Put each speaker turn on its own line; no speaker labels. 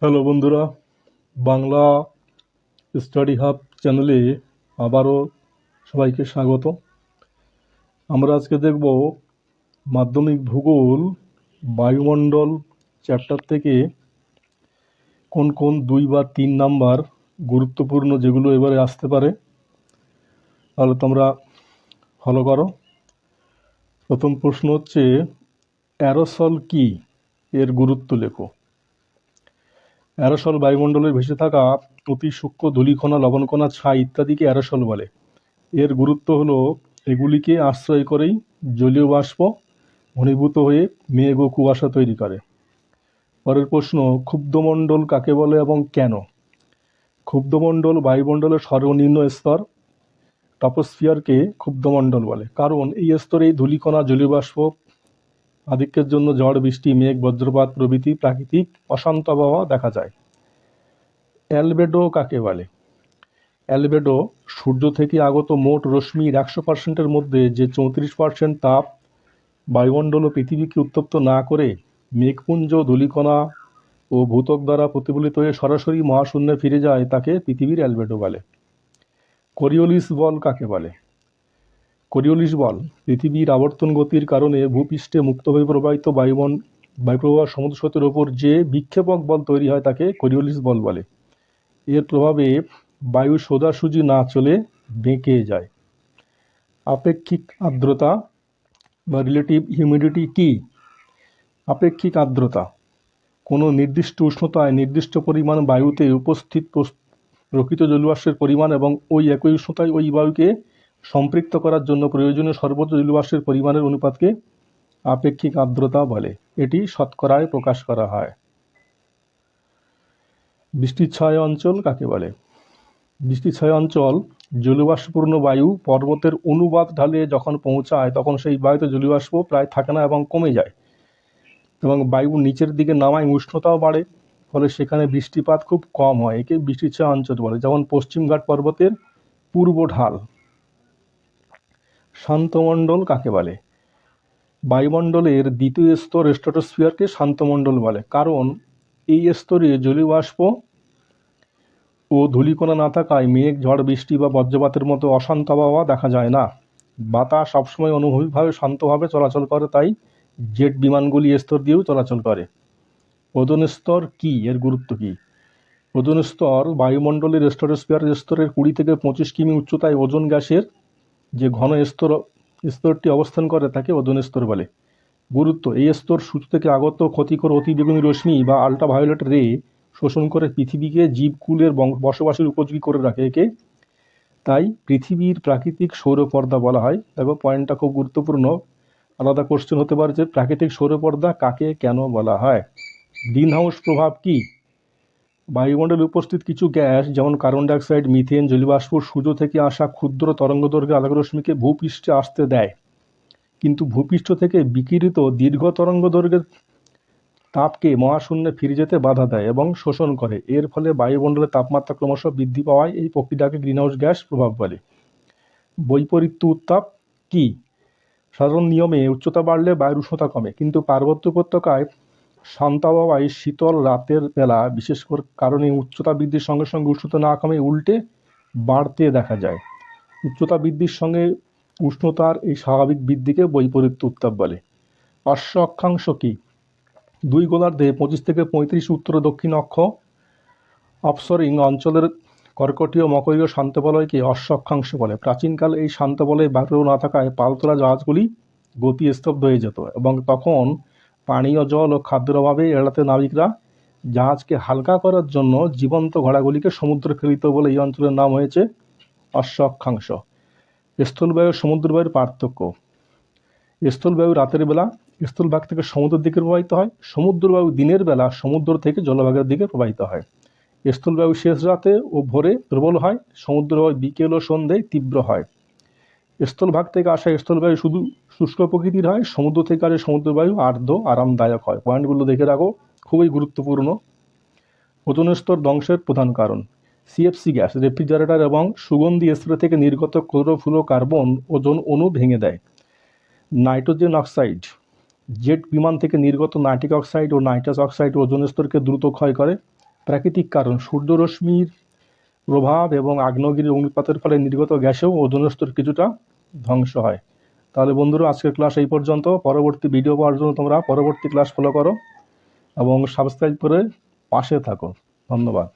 Hello বন্ধুরা, Bangla study hub চ্যানেলে আবারও সবাইকে স্বাগত। আমরা আজকে দেখব মাধ্যমিক ভূগোল বায়ুমণ্ডল চ্যাপ্টার থেকে কোন কোন 2 বা 3 নাম্বার গুরুত্বপূর্ণ যেগুলো এবারে আসতে পারে, তাহলে তোমরা ফলো করো। প্রথম প্রশ্ন হচ্ছে, অ্যারোসল কি, এর গুরুত্ব লেখো। অ্যারোসল বায়ুমণ্ডলে ভেসে থাকা অতি সূক্ষ্ম ধূলিকণা, লবণকণা, ছাই ইত্যাদিকে অ্যারোসল বলে। এর গুরুত্ব হলো এগুলিকে আশ্রয় করেই জলীয় বাষ্প ঘনীভূত হয়ে মেঘ ও কুয়াশা তৈরি করে। পরের প্রশ্ন, ক্ষুব্ধমণ্ডল কাকে বলে এবং কেন? ক্ষুব্ধমণ্ডল বায়ুমণ্ডলের সর্বনিম্ন স্তর, টপোস্ফিয়ারকে ক্ষুব্ধমণ্ডল বলে, কারণ এই স্তরেই ধূলিকণা, জলীয় বাষ্প আধিক্যের জন্য ঝড়, বৃষ্টি, মেঘ, বজ্রপাত প্রভৃতি প্রাকৃতিক অশান্ত আবহাওয়া দেখা যায়। অ্যালবেডো কাকে বলে? অ্যালবেডো সূর্য থেকে আগত মোট রশ্মির 100%-এর মধ্যে যে 34% তাপ বায়ুমণ্ডল ও পৃথিবীকে উত্তপ্ত না করে মেঘপুঞ্জ, ধূলিকণা ও ভূত্বক দ্বারা প্রতিফলিত হয়ে সরাসরি মহাশূন্যে ফিরে যায় তাকে পৃথিবীর অ্যালবেডো বলে। কোরিওলিস বল কাকে বলে? কোরিওলিস বল পৃথিবীর আবর্তন গতির কারণে ভূপৃষ্ঠে মুক্তভাবে প্রবাহিত বায়ুপ্রবাহ সমুদ্র স্রোতের ওপর যে বিক্ষেপক বল তৈরি হয় তাকে কোরিওলিস বল বলে। এর প্রভাবে বায়ু সোজাসুজি না চলে বেঁকে যায়। আপেক্ষিক আর্দ্রতা বা রিলেটিভ হিউমিডিটি কি? আপেক্ষিক আর্দ্রতা কোনো নির্দিষ্ট উষ্ণতায় নির্দিষ্ট পরিমাণ বায়ুতে উপস্থিত প্রকৃত জলীয়বাষ্পের পরিমাণ এবং ওই একই উষ্ণতায় ওই বায়ুকে সম্পৃক্ত করার জন্য প্রয়োজনীয় সর্বোচ্চ জলীয়বাষ্পের পরিমাণের অনুপাতকে আপেক্ষিক আর্দ্রতা বলে। এটি শতকরায় প্রকাশ করা হয়। বৃষ্টিচ্ছায় অঞ্চল কাকে বলে? বৃষ্টিচ্ছায় অঞ্চল জলীয়বাষ্পপূর্ণ বায়ু পর্বতের অনুবাদ ঢালে যখন পৌঁছায় তখন সেই বায়ুতে জলীয়বাষ্প প্রায় থাকে না এবং কমে যায়, এবং বায়ু নিচের দিকে নামায় উষ্ণতাও বাড়ে, ফলে সেখানে বৃষ্টিপাত খুব কম হয়। একে বৃষ্টিচ্ছায়া অঞ্চল বলে, যেমন পশ্চিমঘাট পর্বতের পূর্ব ঢাল। শান্তমণ্ডল কাকে বলে? বায়ুমণ্ডলের দ্বিতীয় স্তর স্ট্র্যাটোস্ফিয়ারকে শান্তমণ্ডল বলে, কারণ এই স্তরে জলীয়বাষ্প ও ধূলিকণা না থাকায় মেঘ, ঝড়, বৃষ্টি বা বজ্রপাতের মতো অশান্ত আবহাওয়া দেখা যায় না। বাতাস সবসময় অনুভূমিকভাবে শান্তভাবে চলাচল করে, তাই জেট বিমানগুলি এ স্তর দিয়েও চলাচল করে। ওজোন স্তর কি, এর গুরুত্ব কি? ওজোন স্তর বায়ুমণ্ডলের স্ট্র্যাটোস্ফিয়ার স্তরের 20 থেকে 25 কিমি উচ্চতায় ওজোন গ্যাসের যে ঘন স্তরটি অবস্থান করে তাকে ওজোন স্তর বলে। গুরুত্ব, এই স্তর সূর্য থেকে আগত ক্ষতিকর অতিবেগুনি রশ্মি বা আল্ট্রাভায়োলেট রে শোষণ করে পৃথিবীকে জীবকুলের বসবাসের উপযোগী করে রাখে। একে তাই পৃথিবীর প্রাকৃতিক সৌরপর্দা বলা হয়। দেখো, পয়েন্টটা খুব গুরুত্বপূর্ণ। আলাদা কোশ্চেন হতে পারে যে প্রাকৃতিক সৌরপর্দা কাকে কেন বলা হয়। গ্রিনহাউস প্রভাব কি? বায়ুমণ্ডলে উপস্থিত কিছু গ্যাস যেমন কার্বন ডাইঅক্সাইড, মিথেন, জলীয়বাষ্প সূর্য থেকে আসা ক্ষুদ্র তরঙ্গদৈর্ঘ্যের আলোকরশ্মিকে ভূপৃষ্ঠে আসতে দেয়, কিন্তু ভূপৃষ্ঠ থেকে বিকিরিত দীর্ঘ তরঙ্গদৈর্ঘ্যের তাপকে মহাশূন্যে ফিরে যেতে বাধা দেয় এবং শোষণ করে। এর ফলে বায়ুমণ্ডলের তাপমাত্রা ক্রমশ বৃদ্ধি পাওয়ায় এই প্রক্রিয়াকে গ্রিনহাউস গ্যাস প্রভাব বলে। বৈপরীত্য উত্তাপ কি? সাধারণ নিয়মে উচ্চতা বাড়লে বায়ুর উষ্ণতা কমে, কিন্তু পার্বত্য উপত্যকায় শান্ত আবহাওয়ায় শীতল রাতের বেলা বিশেষ কারণে উচ্চতা বৃদ্ধির সঙ্গে সঙ্গে উষ্ণতা না কমে উল্টে বাড়তে দেখা যায়। উচ্চতা বৃদ্ধির সঙ্গে উষ্ণতার এই স্বাভাবিক বৃদ্ধিকে বৈপরীত্য উত্তাপ বলে। অশ্ব অক্ষাংশ কি? 2 গোলার্ধে 25 থেকে 35 উত্তর দক্ষিণ অক্ষ অফশোরিং অঞ্চলের কর্কটীয় মকরীয় শান্ত বলয়কে অশ্ব অক্ষাংশ বলে। প্রাচীনকালে এই শান্ত বলয় বায়ু না থাকায় পালতোলা জাহাজগুলি গতি স্তব্ধ হয়ে যেত, এবং তখন পানীয় জল ও খাদ্যের অভাবে এড়াতে নাবিকরা জাহাজকে হালকা করার জন্য জীবন্ত ঘোড়াগুলিকে সমুদ্রে ফেলিত বলে এই অঞ্চলের নাম হয়েছে অশ্ব অক্ষাংশ। স্থলবায়ু সমুদ্রবায়ুর পার্থক্য। স্থলবায়ু রাতের বেলা স্থলভাগ থেকে সমুদ্রের দিকে প্রবাহিত হয়, সমুদ্রবায়ু দিনের বেলা সমুদ্র থেকে জলভাগের দিকে প্রবাহিত হয়। স্থলবায়ু শেষ রাতে ও ভোরে প্রবল হয়, সমুদ্রবায়ু বিকেল ও সন্ধ্যায় তীব্র হয়। স্থলভাগ থেকে আসা স্থলবায়ু শুধু শুষ্ক প্রকৃতির হয়, সমুদ্র থেকে আসা সমুদ্রবায়ু আর্দ্র আরামদায়ক হয়। পয়েন্টগুলো দেখে রাখো, খুবই গুরুত্বপূর্ণ। ওজোন স্তর ধ্বংসের প্রধান কারণ। সিএফসি গ্যাস, রেফ্রিজারেটর এবং সুগন্ধি স্প্রে থেকে নির্গত ক্লোরোফ্লোরোকার্বন ওজোন অণু ভেঙে দেয়। নাইট্রোজেন অক্সাইড, জেট বিমান থেকে নির্গত নাইট্রিক অক্সাইড ও নাইট্রাস অক্সাইড ওজোন স্তরকে দ্রুত ক্ষয় করে। প্রাকৃতিক কারণ সূর্যরশ্মির প্রভাব এবং আগ্নেয়গিরির অগ্নুৎপাতের ফলে নির্গত গ্যাসেও ওজোন স্তর কিছুটা ধ্বংস হয়। তাহলে বন্ধুরা আজকের ক্লাস এই পর্যন্ত। পরবর্তী ভিডিও পাওয়ার জন্য তোমরা পরবর্তী ক্লাস ফলো করো এবং সাবস্ক্রাইব করে পাশে থাকো। ধন্যবাদ।